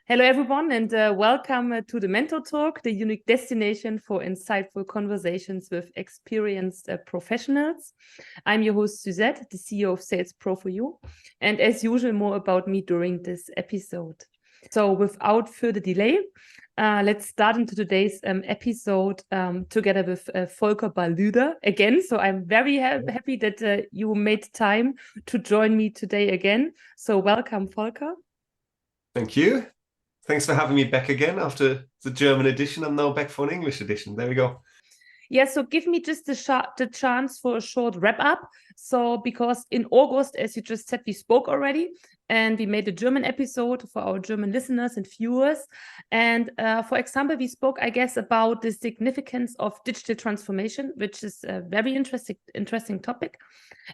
Hello, everyone, and welcome to the Mentor Talk, the unique destination for insightful conversations with experienced professionals. I'm your host, Suzette, the CEO of Sales Pro for You. And as usual, more about me during this episode. So without further delay, let's start into today's episode together with Volker Ballueder again. So I'm very happy that you made time to join me today again. So welcome, Volker. Thank you. Thanks for having me back again after the German edition. I'm now back for an English edition. There we go. Yeah, so give me just the chance for a short wrap up. So because in August, as you just said, we spoke already and we made a German episode for our German listeners and viewers. And for example, we spoke, I guess, about the significance of digital transformation, which is a very interesting topic.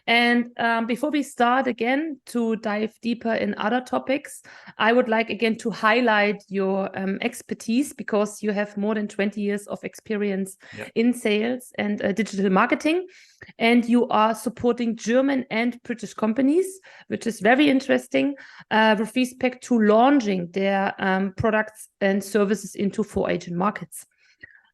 And before we start again to dive deeper in other topics, I would like again to highlight your expertise because you have more than 20 years of experience in sales and digital marketing. And you are supporting German and British companies, which is very interesting with respect to launching their products and services into 4-agent markets.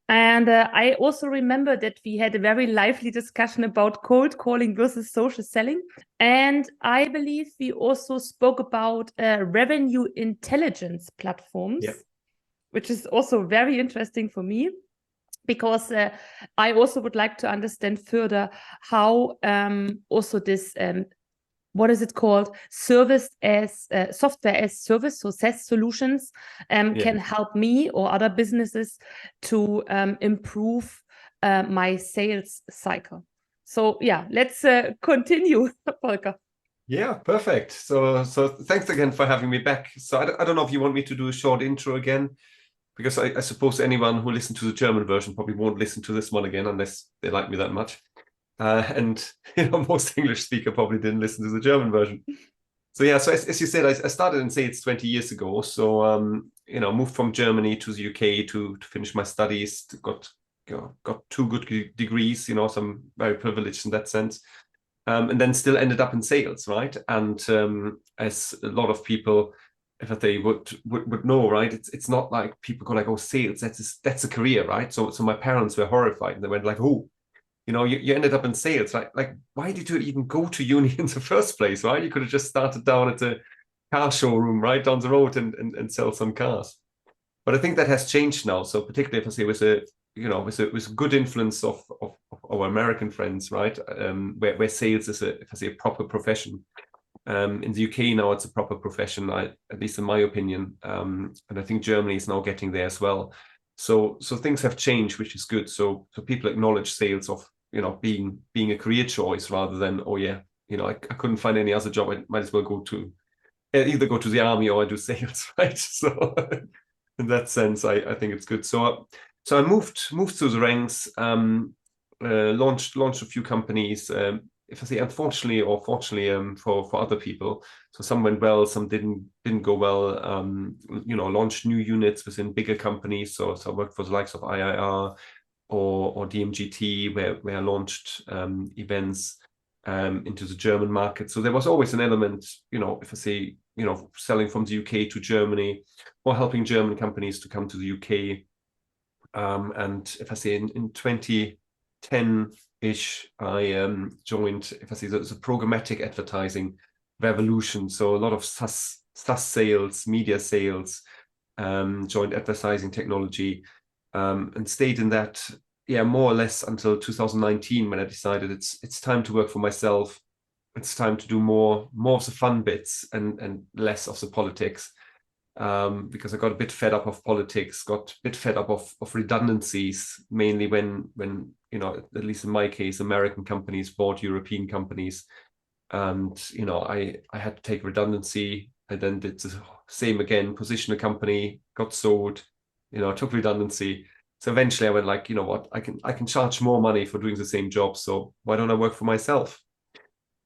And I also remember that we had a very lively discussion about cold calling versus social selling. And I believe we also spoke about revenue intelligence platforms, which is also very interesting for me, because I also would like to understand further how also this what is it called? Software as service, so SaaS solutions can help me or other businesses to improve my sales cycle. So yeah, let's continue, Volker. Yeah, perfect. So thanks again for having me back. So I don't know if you want me to do a short intro again, because I suppose anyone who listened to the German version probably won't listen to this one again unless they like me that much. And most English speaker probably didn't listen to the German version. So yeah, so as you said, I started in sales 20 years ago. So moved from Germany to the UK to finish my studies. Got 2 good degrees. So I'm very privileged in that sense. And then still ended up in sales, right? And as a lot of people, if they would know, right, it's not like people go like, oh, sales, that's a career, right? So my parents were horrified and they went like, oh, you ended up in sales. Like, why did you even go to uni in the first place, right? You could have just started down at the car showroom right down the road and sell some cars. But I think that has changed now. So particularly if I say with a good influence of our American friends, right? Where sales is if I say a proper profession. In the UK now it's a proper profession, at least in my opinion. And I think Germany is now getting there as well. So things have changed, which is good. So people acknowledge sales of being a career choice rather than, oh yeah, I couldn't find any other job. I might as well either go to the army or I do sales, right? So in that sense, I think it's good. So I moved through the ranks, launched a few companies. If I say unfortunately or fortunately for other people, so some went well, some didn't go well. Launched new units within bigger companies. So I worked for the likes of IIR or DMGT, where I launched events into the German market. So there was always an element, if I say, selling from the UK to Germany or helping German companies to come to the UK. And if I say in 2010-ish, I joined, if I say, the programmatic advertising revolution. So a lot of SaaS sales, media sales, joined advertising technology, and stayed in that, more or less until 2019, when I decided it's time to work for myself. It's time to do more of the fun bits and less of the politics. Because I got a bit fed up of politics, got a bit fed up of redundancies, mainly when at least in my case, American companies bought European companies, and I had to take redundancy. I then did the same again, position a company, got sold, took redundancy. So eventually I went like, you know what, I can charge more money for doing the same job, so why don't I work for myself?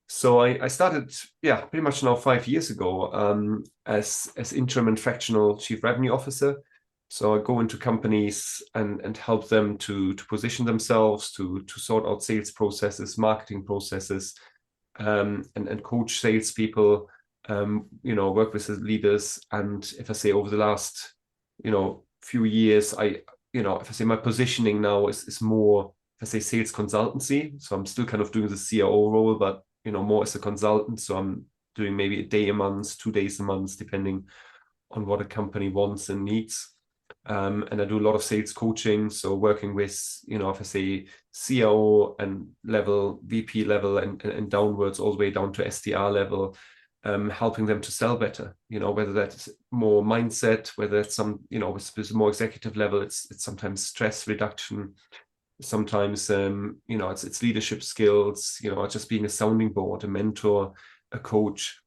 So I started, pretty much now 5 years ago, as interim and fractional chief revenue officer. So I go into companies and help them to position themselves, to sort out sales processes, marketing processes, and coach salespeople work with the leaders. And if I say over the last, few years, if I say my positioning now is more, if I say sales consultancy. So I'm still kind of doing the CRO role, but, more as a consultant. So I'm doing maybe a day a month, 2 days a month, depending on what a company wants and needs. And I do a lot of sales coaching. So working with, if I say CRO and level, VP level and downwards, all the way down to SDR level, helping them to sell better, whether that's more mindset, whether it's some, with more executive level, it's sometimes stress reduction, sometimes, it's leadership skills, just being a sounding board, a mentor, a coach.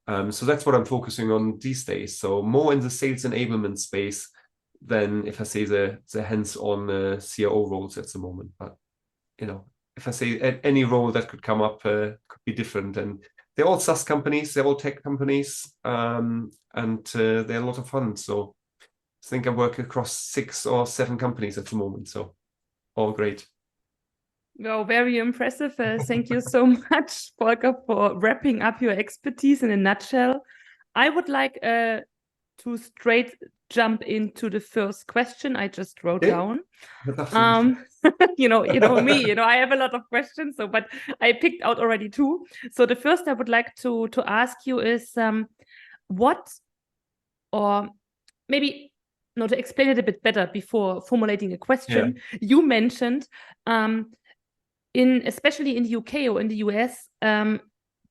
So that's what I'm focusing on these days. So more in the sales enablement space than, if I say, the hands-on CRO roles at the moment. But, if I say any role that could come up could be different. And they're all SaaS companies, they're all tech companies, and they're a lot of fun. So I think I work across 6 or 7 companies at the moment. So all great. Well, very impressive. Thank you so much, Volker, for wrapping up your expertise in a nutshell. I would like to straight jump into the first question I just wrote down. You know me, I have a lot of questions, but I picked out already 2. So the first I would like to ask you is what, or maybe to explain it a bit better before formulating a question. Yeah. You mentioned especially in the UK or in the US,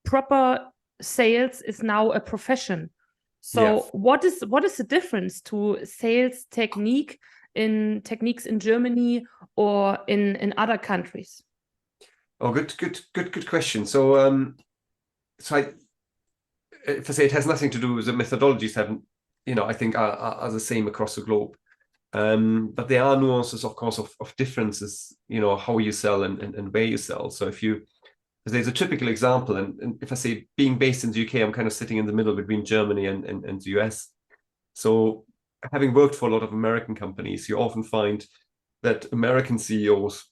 proper sales is now a profession. So yes. What is the difference to sales techniques in Germany or in other countries? Oh, good question. So if I say it has nothing to do with the methodologies, I think are the same across the globe. But there are nuances, of course, of differences, how you sell and where you sell. So there's a typical example, and if I say being based in the UK, I'm kind of sitting in the middle between Germany and the US. So having worked for a lot of American companies, you often find that American CEOs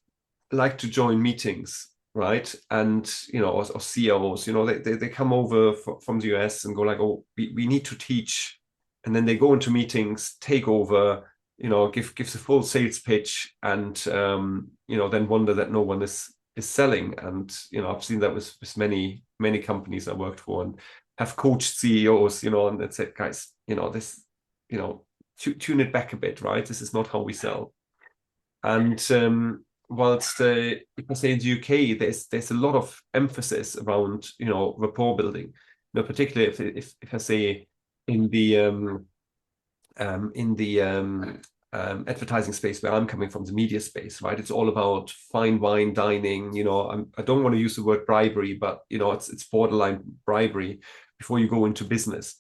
like to join meetings, right? And, or CEOs, they come over from the US and go like, oh, we need to teach. And then they go into meetings, take over, give the full sales pitch, and, then wonder that no one is selling. And, I've seen that with many companies I worked for, and have coached CEOs, and said, guys, this, tune it back a bit, right? This is not how we sell. And whilst if I say in the UK, there's a lot of emphasis around, rapport building, particularly if I say in the advertising space where I'm coming from, the media space, right? It's all about fine wine dining. I don't want to use the word bribery, but it's borderline bribery before you go into business.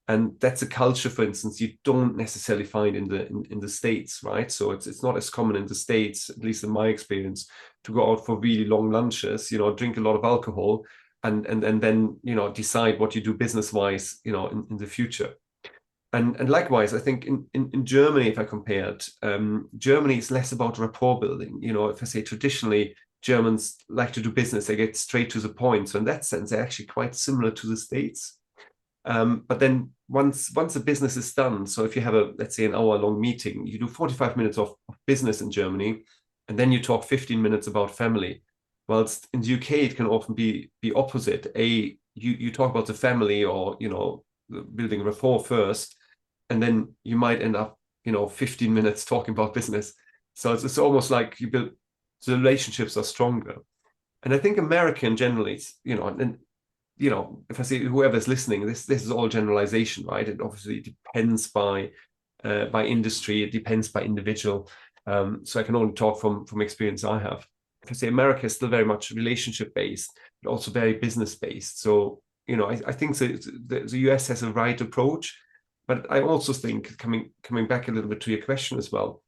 And that's a culture, for instance, you don't necessarily find in the States, right? So it's not as common in the States, at least in my experience, to go out for really long lunches, drink a lot of alcohol, and then decide what you do business wise, in the future. And likewise, I think in Germany, if I compared, Germany is less about rapport building. If I say traditionally, Germans like to do business, they get straight to the point. So in that sense, they're actually quite similar to the States. But then once the business is done, so if you have let's say an hour-long meeting, you do 45 minutes of business in Germany, and then you talk 15 minutes about family. Whilst in the UK, it can often be opposite. You talk about the family or, building rapport first, and then you might end up, 15 minutes talking about business. So it's almost like the relationships are stronger. And I think American generally, if I say whoever's listening, this is all generalization, right? It obviously depends by industry, it depends by individual. So I can only talk from experience I have. If I say America is still very much relationship based, but also very business based. So I think the US has a right approach, but I also think coming back a little bit to your question as well,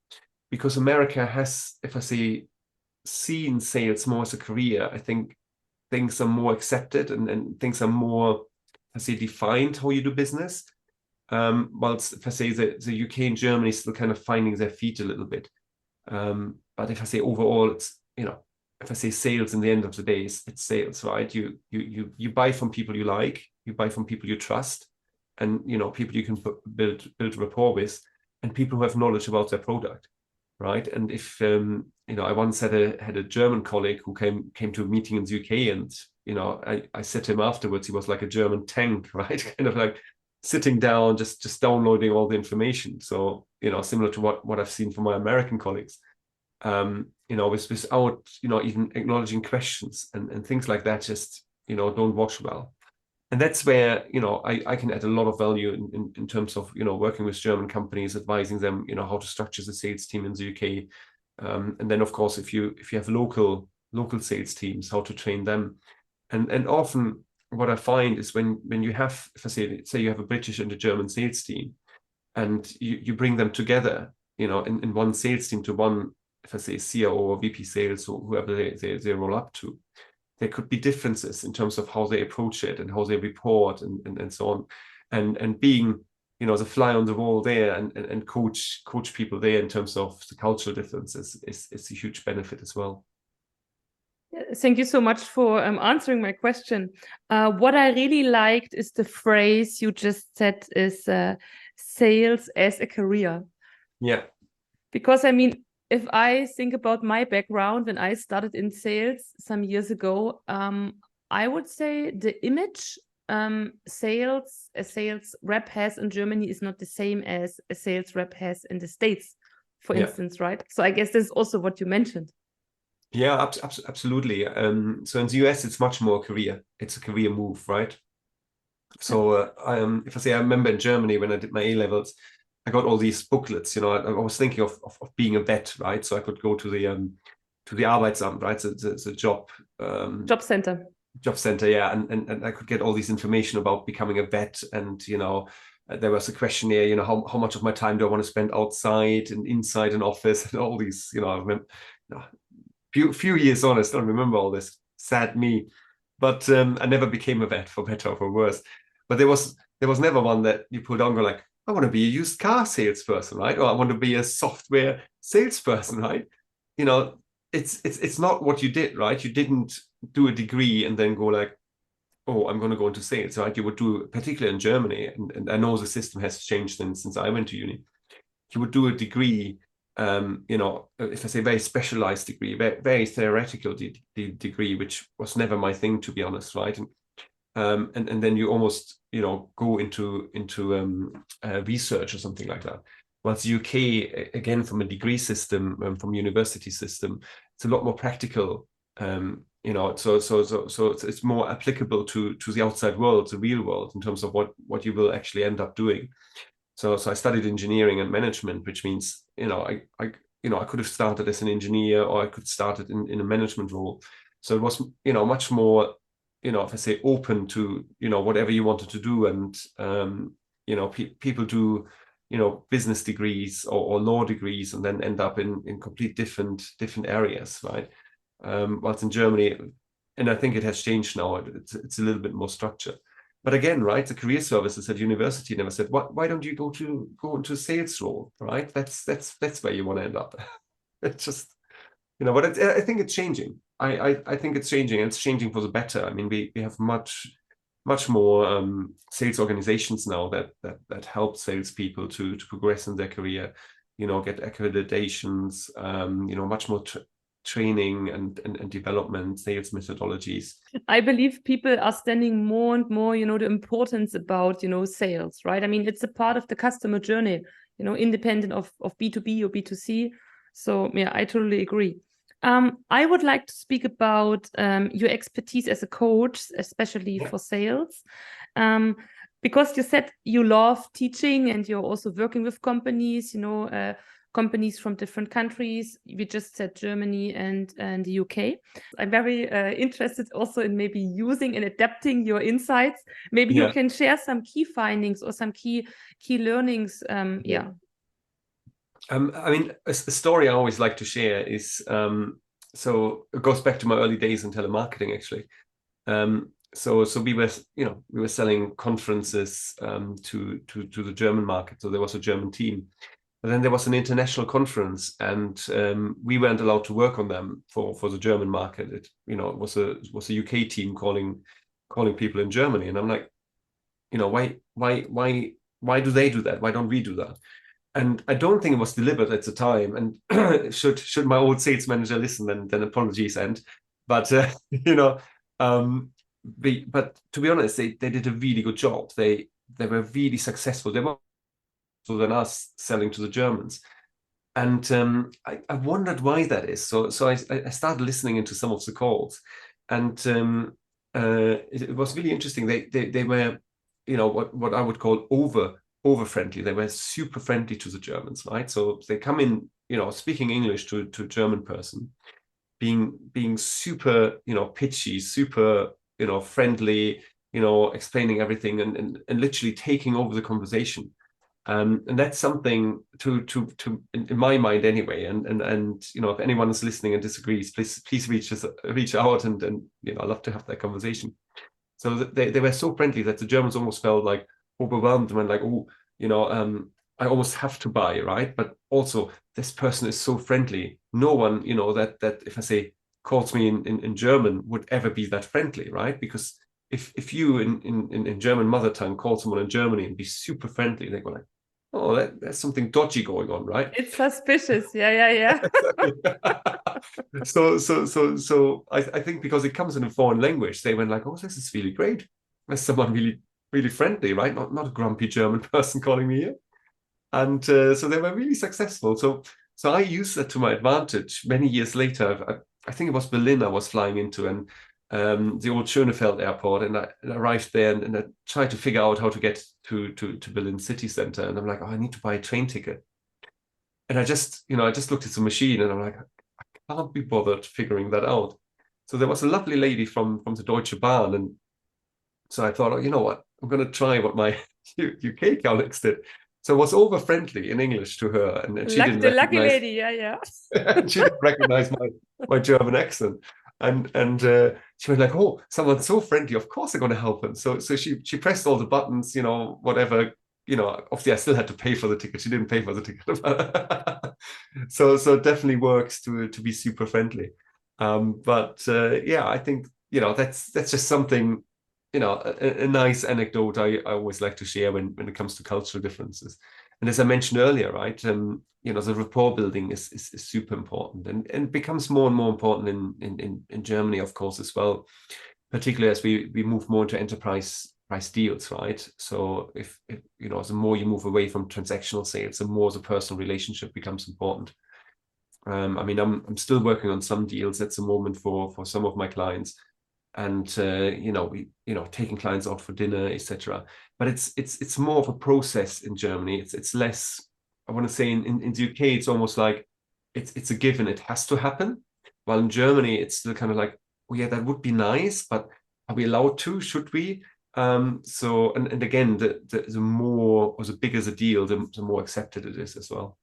because America has, if I say, seen sales more as a career, I think things are more accepted and things are more, I say, defined how you do business. Whilst if I say the UK and Germany still kind of finding their feet a little bit. But if I say overall, it's, if I say sales in the end of the day, it's sales, right? You buy from people you like, You buy from people you trust, and people you can build rapport with, and people who have knowledge about their product, right? And if I once had a German colleague who came to a meeting in the UK, and I said to him afterwards, he was like a German tank, right? Kind of like sitting down, just downloading all the information. So similar to what I've seen from my American colleagues, without even acknowledging questions and things like that, just don't wash well. And that's where I can add a lot of value in terms of working with German companies, advising them how to structure the sales team in the UK, and then of course if you have local sales teams, how to train them. And often what I find is when you have, if I say you have a British and a German sales team, and you bring them together in one sales team to one, if I say CRO or VP sales or whoever they roll up to, there could be differences in terms of how they approach it and how they report and so on. And being, the fly on the wall there and coach people there in terms of the cultural differences is a huge benefit as well. Thank you so much for answering my question. What I really liked is the phrase you just said is sales as a career. Yeah. Because I mean, if I think about my background when I started in sales some years ago, I would say the image a sales rep has in Germany is not the same as a sales rep has in the States, for instance, right? So I guess this is also what you mentioned. Yeah, absolutely. So in the US, it's much more career. It's a career move, right? So if I say I remember in Germany when I did my A-levels, I got all these booklets. I was thinking of being a vet, right? So I could go to the Arbeitsamt, right? The job center. Job center, yeah, and I could get all this information about becoming a vet, and there was a questionnaire. How much of my time do I want to spend outside and inside an office, and all these. I remember. Few years on, I still remember all this. Sad me, but I never became a vet, for better or for worse. But there was never one that you put on, go like, I want to be a used car salesperson, right? Or I want to be a software salesperson, right? It's not what you did, right? You didn't do a degree and then go like, oh, I'm going to go into sales, right? You would do, particularly in Germany, and I know the system has changed since I went to uni. You would do a degree, if I say very specialized degree, very theoretical degree, which was never my thing, to be honest, right? And then you almost go into research or something like that. Whilst the UK, again, from a degree system, from university system, it's a lot more practical. So it's more applicable to the outside world, the real world, in terms of what you will actually end up doing. So I studied engineering and management, which means I could have started as an engineer, or I could start it in a management role. So it was much more if I say open to whatever you wanted to do, and people do business degrees or law degrees and then end up in complete different areas, right? Whilst in Germany, and I think it has changed now, it's a little bit more structured. But again, right, the career services at university never said, why don't you go into a sales role, right? That's where you want to end up. It's just, but I think it's changing. I think it's changing, and it's changing for the better. I mean, we have much more sales organizations now that help salespeople to progress in their career, get accreditations, much more training and development, sales methodologies. I believe people are standing more and more, the importance about, sales, right? I mean, it's a part of the customer journey, independent of B2B or B2C. So yeah, I totally agree. I would like to speak about your expertise as a coach, especially for sales. Because you said you love teaching and you're also working with companies, companies from different countries. We just said Germany and the UK. I'm very interested also in maybe using and adapting your insights. Maybe you can share some key findings or some key learnings. Yeah. I mean, a story I always like to share is, so it goes back to my early days in telemarketing, actually. So we were selling conferences to the German market. So there was a German team. But then there was an international conference, and we weren't allowed to work on them for the German market. It was a UK team calling people in Germany, and I'm like, why do they do that? Why don't we do that? And I don't think it was deliberate at the time. And should my old sales manager listen, then apologies. But but to be honest, they did a really good job. They were really successful. They were more than us selling to the Germans. And I wondered why that is. So I started listening into some of the calls, and it was really interesting. They were, what I would call over friendly. They were super friendly to the Germans, right? So they come in, speaking English to a German person, being super, pitchy, super, friendly, explaining everything and literally taking over the conversation. And that's something to in my mind anyway. And if anyone is listening and disagrees, please reach out and I love to have that conversation. So they were so friendly that the Germans almost felt like overwhelmed when like, I almost have to buy, right? But also this person is so friendly. No one, that if I say calls me in German would ever be that friendly, right? Because if you in German mother tongue call someone in Germany and be super friendly, they go like, oh, there's something dodgy going on, right? It's suspicious. Yeah. So I think because it comes in a foreign language, they went like, oh, this is really great. There's someone really, really friendly, right? Not a grumpy German person calling me here. And so they were really successful. So I used that to my advantage. Many years later, I think it was Berlin I was flying into, and the old Schönefeld airport, and I arrived there and I tried to figure out how to get to Berlin city center. And I'm like, oh, I need to buy a train ticket. And I just looked at the machine and I'm like, I can't be bothered figuring that out. So there was a lovely lady from the Deutsche Bahn, and so I thought, oh, you know what, I'm going to try what my UK colleagues did. So I was over friendly in English to her, and she didn't The lucky recognize. lady. Yeah. She didn't recognize my German accent, and she was like, "Oh, someone's so friendly. Of course, they're going to help him." So she pressed all the buttons, whatever. Obviously, I still had to pay for the ticket. She didn't pay for the ticket, so it definitely works to be super friendly. But yeah, I think that's just something. A nice anecdote I always like to share when it comes to cultural differences. And as I mentioned earlier, right, the rapport building is super important and becomes more and more important in Germany, of course, as well, particularly as we move more into enterprise price deals, right? So if the more you move away from transactional sales, the more the personal relationship becomes important. I mean, I'm still working on some deals at the moment for some of my clients, and taking clients out for dinner, etc. But it's more of a process in Germany. It's less. I want to say in the UK, it's almost like it's a given. It has to happen. While in Germany, it's still kind of like, oh yeah, that would be nice, but are we allowed to? Should we? So and again, the more or the bigger the deal, the more accepted it is as well.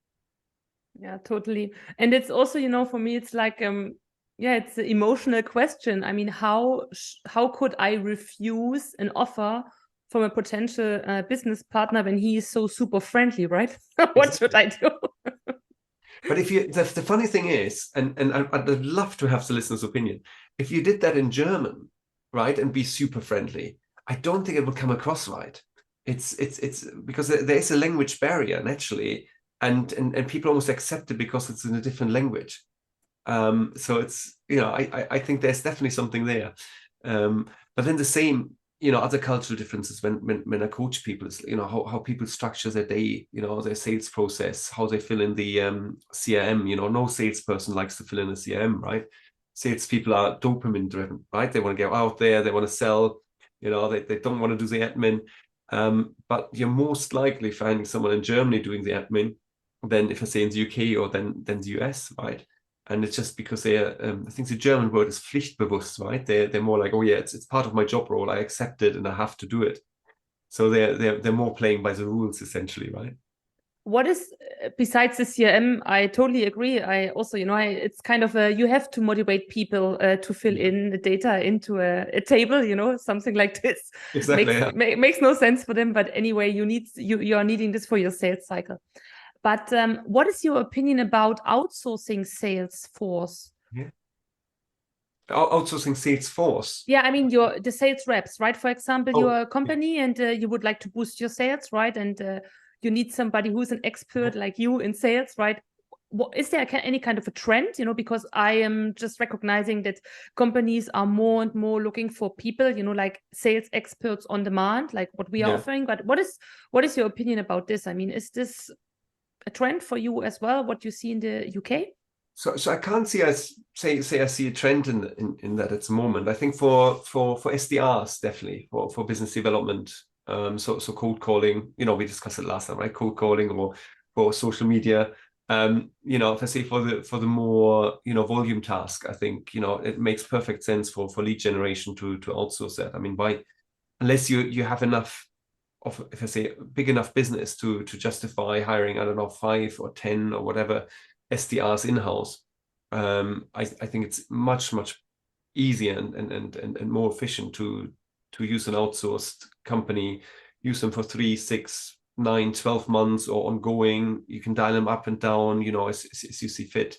Yeah, totally. And it's also, for me, it's like, it's an emotional question. I mean, how could I refuse an offer from a potential business partner when he is so super friendly, right? What should I do? But if the funny thing is, and I'd love to have the listener's opinion, if you did that in German, right, and be super friendly, I don't think it would come across right. It's because there is a language barrier naturally, and people almost accept it because it's in a different language. So it's I think there's definitely something there. But then the same, other cultural differences when I coach people is how people structure their day, their sales process, how they fill in the CRM. No salesperson likes to fill in a CRM, right? Salespeople are dopamine driven, right? They want to get out there, they want to sell, they don't want to do the admin. But you're most likely finding someone in Germany doing the admin than if I say in the UK or than the US, right? And it's just because they're, I think the German word is pflichtbewusst, right? They're more like, oh yeah, it's part of my job role. I accept it and I have to do it. So they're more playing by the rules essentially, right? What is besides the CRM? I totally agree. I also, it's kind of you have to motivate people to fill in the data into a table, something like this. Exactly. Makes no sense for them, but anyway, you are needing this for your sales cycle. But what is your opinion about outsourcing sales force? Yeah. Outsourcing sales force. Yeah, I mean, you're the sales reps, right? For example, you're a Okay. company and you would like to boost your sales, right? And you need somebody who's an expert like you in sales, right? Is there any kind of a trend? Because I am just recognizing that companies are more and more looking for people, like sales experts on demand, like what we are Yeah. offering. But what is your opinion about this? I mean, is this a trend for you as well? What you see in the UK? So I can't see as say I see a trend in that at the moment. I think for SDRs definitely for business development. So cold calling, we discussed it last time, right? Cold calling or for social media. If I say for the more volume task, I think it makes perfect sense for lead generation to outsource that. I mean, unless you have enough of, if I say, big enough business to justify hiring, I don't know, 5 or 10 or whatever SDRs in-house. I think it's much easier and more efficient to use an outsourced company, use them for 3, 6, 9, 12 months or ongoing. You can dial them up and down, as you see fit.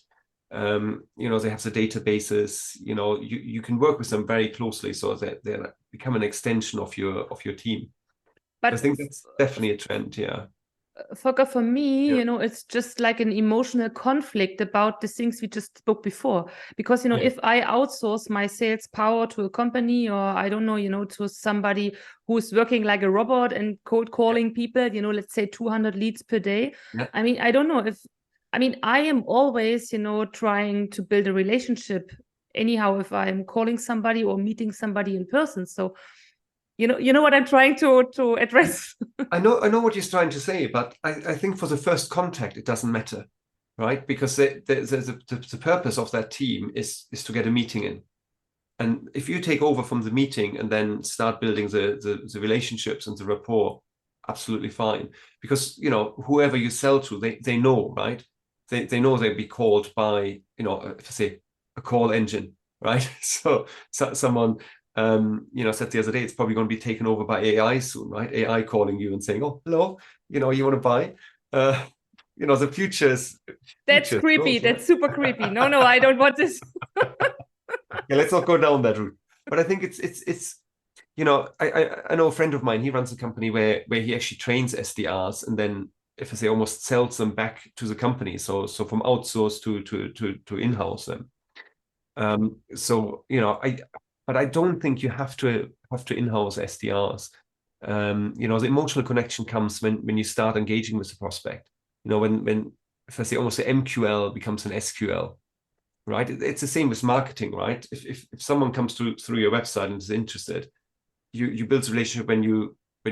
They have the databases, you can work with them very closely so that they become an extension of your team. I But think that's definitely a trend. Yeah. for me, Yeah. it's just like an emotional conflict about the things we just spoke before. Because, Yeah. if I outsource my sales power to a company or I don't know, to somebody who's working like a robot and cold calling people, let's say 200 leads per day. Yeah. I mean, I don't know I am always, trying to build a relationship anyhow if I'm calling somebody or meeting somebody in person. So, you know what I'm trying to address. I know what you're trying to say, but I think for the first contact, it doesn't matter, right? Because the purpose of that team is to get a meeting in. And if you take over from the meeting and then start building the relationships and the rapport, absolutely fine. Because whoever you sell to, they know, right? They know they'll be called by, if I say a call engine, right? So someone said the other day, it's probably going to be taken over by AI soon, right? AI calling you and saying, "Oh, hello, you want to buy?" The future's That's creepy. growth, right? That's super creepy. No, I don't want this. Yeah, let's not go down that route. But I think it's I know a friend of mine. He runs a company where he actually trains SDRs and then, if I say, almost sells them back to the company. So from outsource to in-house them. But I don't think you have to in-house SDRs. The emotional connection comes when you start engaging with the prospect. When if I say almost the MQL becomes an SQL, right? It's the same with marketing, right? If someone comes through your website and is interested, you build a relationship when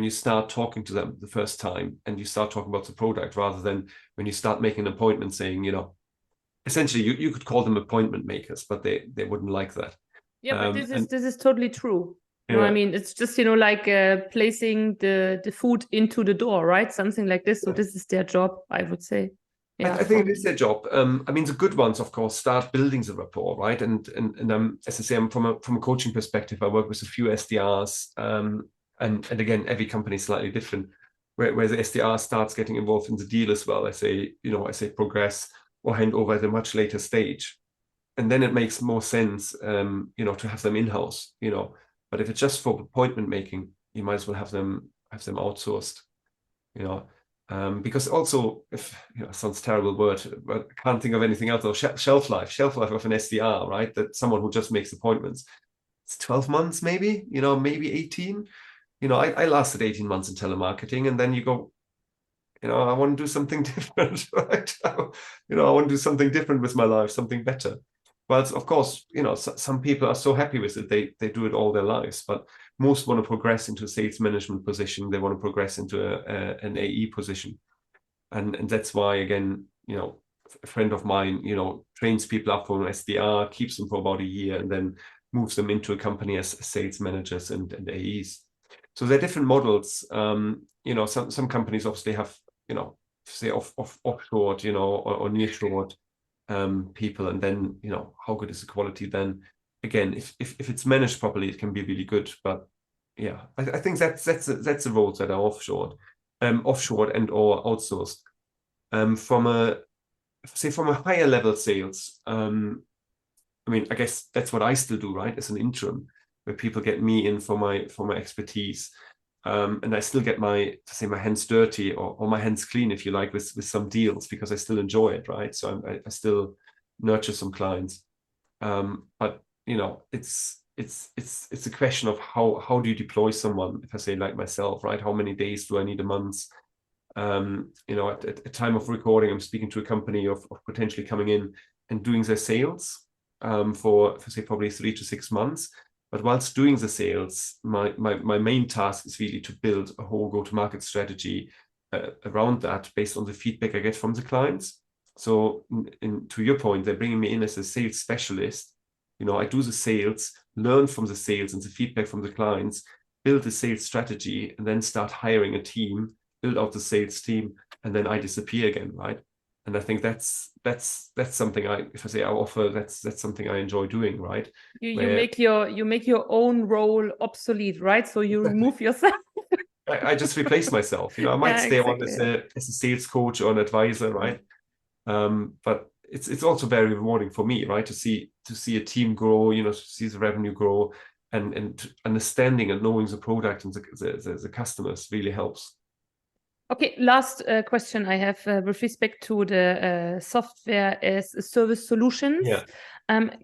you start talking to them the first time and you start talking about the product, rather than when you start making an appointment saying, essentially you could call them appointment makers, but they wouldn't like that. Yeah, but this And is totally true. I yeah, mean, it's just like placing the food into the door, right? Something like this. So yeah. this is their job, I would say. Yeah, I think it is their job. I mean, the good ones, of course, start building the rapport, right? And as I say, I'm from a coaching perspective, I work with a few SDRs, and again, every company is slightly different. Where the SDR starts getting involved in the deal as well, I say progress or hand over at a much later stage, and then it makes more sense, to have them in house. But if it's just for appointment making, you might as well have them outsourced. You know, because also, if sounds terrible word, but I can't think of anything else. Though shelf life of an SDR, right? That someone who just makes appointments, it's 12 months, maybe, maybe 18. I lasted 18 months in telemarketing, and then you go, I want to do something different, right? I want to do something different with my life, something better. But of course, some people are so happy with it, they do it all their lives. But most want to progress into a sales management position. They want to progress into an AE position, and that's why, again, a friend of mine, trains people up for an SDR, keeps them for about a year, and then moves them into a company as sales managers and AEs. So there are different models. Some companies obviously have, say offshored, or nearshored people, and then how good is the quality then? Again, if it's managed properly, it can be really good. But yeah, I think that's the roles that are offshored and or outsourced. From a higher level sales, I mean, I guess that's what I still do, right? As an interim, where people get me in for my expertise. And I still get my hands dirty or my hands clean, if you like, with some deals, because I still enjoy it, right? So I still nurture some clients. But it's a question of how do you deploy someone, if I say like myself, right? How many days do I need a month? At time of recording, I'm speaking to a company of potentially coming in and doing their sales for say probably 3 to 6 months. But whilst doing the sales, my main task is really to build a whole go-to-market strategy around that based on the feedback I get from the clients. So to your point, they're bringing me in as a sales specialist. I do the sales, learn from the sales and the feedback from the clients, build the sales strategy, and then start hiring a team, build out the sales team, and then I disappear again, right? And I think that's something if I say I offer, that's something I enjoy doing, right? You make your own role obsolete, right? So you remove yourself. I just replace myself. I might stay on as a sales coach or an advisor, right? But it's also very rewarding for me, right? To see a team grow, to see the revenue grow, and understanding and knowing the product and the customers really helps. Okay, last question I have with respect to the software as a service solutions. Yeah.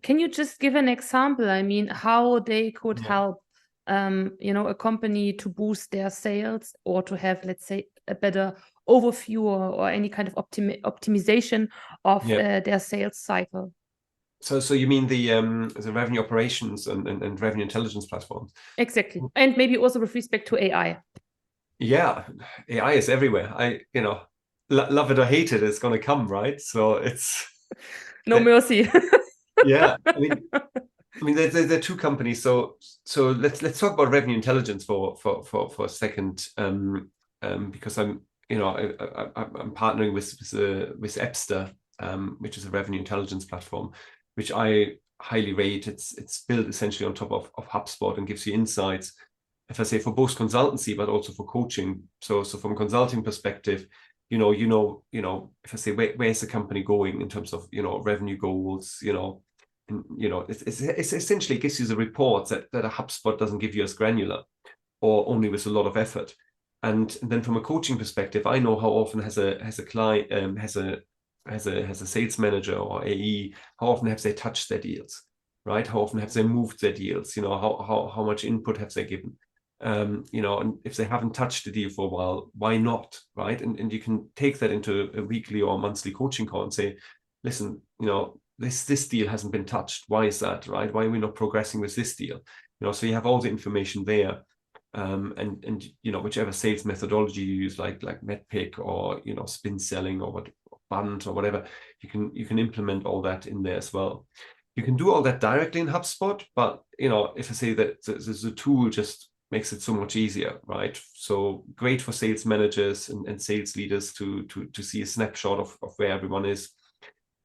Can you just give an example? I mean, how they could help, a company to boost their sales or to have, let's say, a better overview or any kind of optimization of their sales cycle? So you mean the revenue operations and revenue intelligence platforms? Exactly, and maybe also with respect to AI. Yeah, AI is everywhere. Love it or hate it, it's going to come, right? So it's no mercy. Yeah, I mean, there are two companies. So let's talk about revenue intelligence for a second, because I'm partnering with Epster, which is a revenue intelligence platform, which I highly rate. It's built essentially on top of HubSpot and gives you insights, if I say, for both consultancy but also for coaching. So from a consulting perspective, if I say where's the company going in terms of revenue goals, and it's essentially gives you the reports that a HubSpot doesn't give you as granular or only with a lot of effort. And then from a coaching perspective, I know how often has a client has a sales manager or AE, how often have they touched their deals, right? How often have they moved their deals? How much input have they given? And if they haven't touched the deal for a while, why not, right? And you can take that into a weekly or monthly coaching call and say, listen, this deal hasn't been touched. Why is that, right? Why are we not progressing with this deal? So you have all the information there. And whichever sales methodology you use, like MedPick or spin selling or Bunt or whatever, you can implement all that in there as well. You can do all that directly in HubSpot, but if I say that the tool just makes it so much easier, right? So great for sales managers and sales leaders to see a snapshot of where everyone is.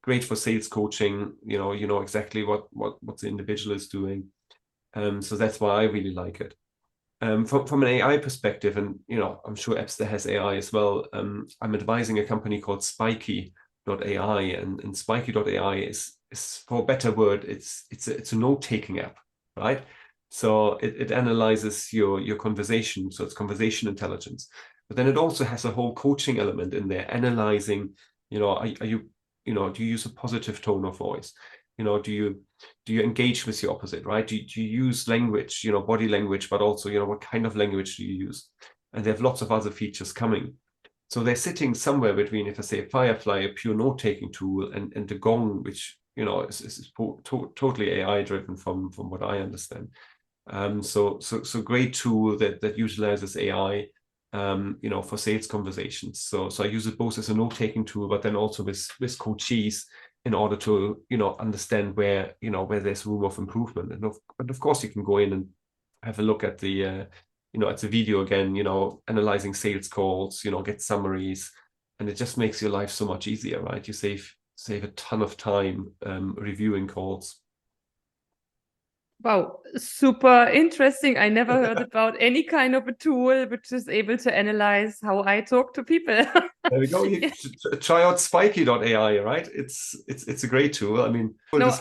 Great for sales coaching, exactly what the individual is doing. So that's why I really like it. From an AI perspective, and I'm sure Epster has AI as well. I'm advising a company called Spiky.ai, and Spiky.ai is, for a better word, it's a note-taking app, right? So it analyzes your conversation, so it's conversation intelligence. But then it also has a whole coaching element in there, analyzing, are you do you use a positive tone of voice? Do you engage with your opposite, right? Do you use language, body language, but also, what kind of language do you use? And they have lots of other features coming. So they're sitting somewhere between, if I say, Firefly, a pure note-taking tool, and the Gong, which, is totally AI driven from what I understand. So great tool that utilizes AI, for sales conversations. So I use it both as a note-taking tool, but then also with coachees in order to, understand where there's room of improvement. And of course you can go in and have a look at the, at the video again, analyzing sales calls, get summaries, and it just makes your life so much easier, right? You save a ton of time reviewing calls. Wow, super interesting. I never heard about any kind of a tool which is able to analyze how I talk to people. There we go. You try out Spiky.ai, right? It's a great tool. I mean, No,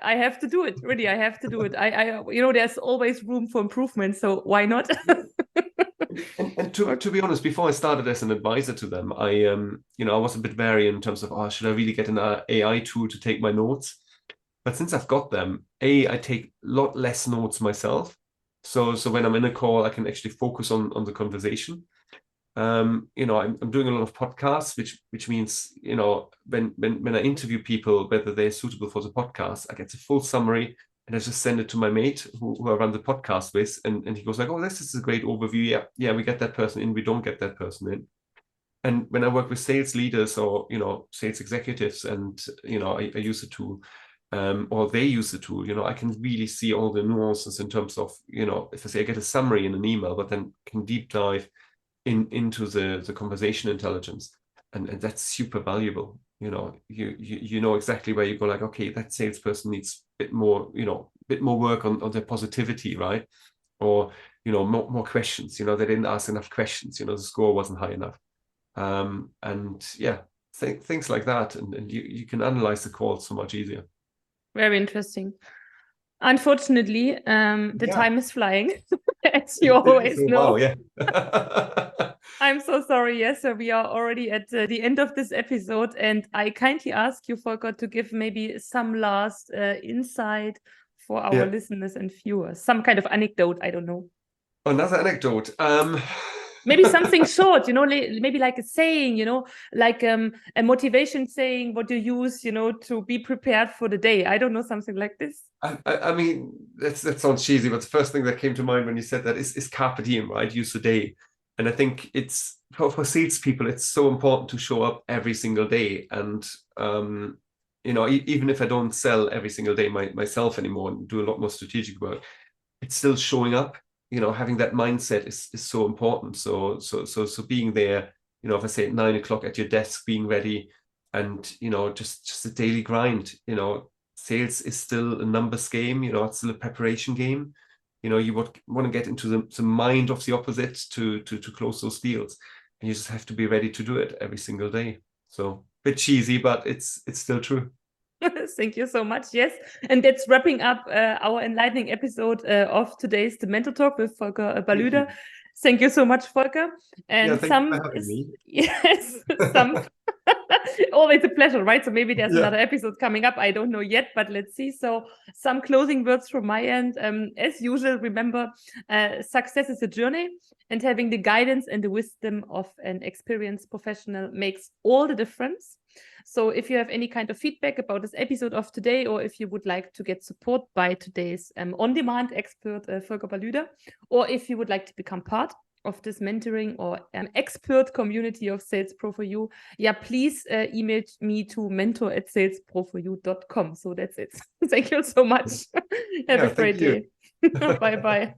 I have to do it. Really, I have to do it. I there's always room for improvement, so why not? And to be honest, before I started as an advisor to them, I was a bit wary in terms of, should I really get an AI tool to take my notes? But since I've got them, I take a lot less notes myself. So when I'm in a call, I can actually focus on the conversation. I'm doing a lot of podcasts, which means, when I interview people, whether they're suitable for the podcast, I get a full summary and I just send it to my mate who I run the podcast with, and he goes like, "Oh, this is a great overview. Yeah, we get that person in, we don't get that person in." And when I work with sales leaders or sales executives, and I use the tool, or they use the tool, I can really see all the nuances in terms of, if I say I get a summary in an email, but then can deep dive into the conversation intelligence, and that's super valuable. You know exactly where you go, like, okay, that salesperson needs a bit more work on their positivity, right? Or more questions. They didn't ask enough questions. The score wasn't high enough. And yeah, things like that, and you can analyze the call so much easier. Very interesting. Unfortunately, the time is flying, as you always know. Wow, yeah. I'm so sorry. Yes, so we are already at the end of this episode, and I kindly ask you, Volker, to give maybe some last insight for our listeners and viewers. Some kind of anecdote, I don't know. Another anecdote. Maybe something short, maybe like a saying, like a motivation saying, what you use, to be prepared for the day. I don't know, something like this. I mean, that sounds cheesy, but the first thing that came to mind when you said that is Carpe Diem, right? Use the day. And I think it's for salespeople, it's so important to show up every single day. And even if I don't sell every single day myself anymore and do a lot more strategic work, it's still showing up. Having that mindset is so important. So being there, if I say at 9 o'clock at your desk, being ready, and just a daily grind. Sales is still a numbers game. It's still a preparation game. You want to get into the mind of the opposite to close those deals, and you just have to be ready to do it every single day. So a bit cheesy, but it's still true. Thank you so much. Yes, and that's wrapping up our enlightening episode of today's The Mentor Talk with Volker Ballueder. Thank you so much, Volker. And thank you for having me. Yes, always a pleasure, right? So maybe there's another episode coming up. I don't know yet, but let's see. So some closing words from my end. As usual, remember, success is a journey, and having the guidance and the wisdom of an experienced professional makes all the difference. So if you have any kind of feedback about this episode of today, or if you would like to get support by today's on-demand expert, Volker Ballueder, or if you would like to become part of this mentoring or an expert community of Sales Pro for You, please email me to mentor@salesproforyou.com. So that's it. Thank you so much. Have a great day. Bye-bye.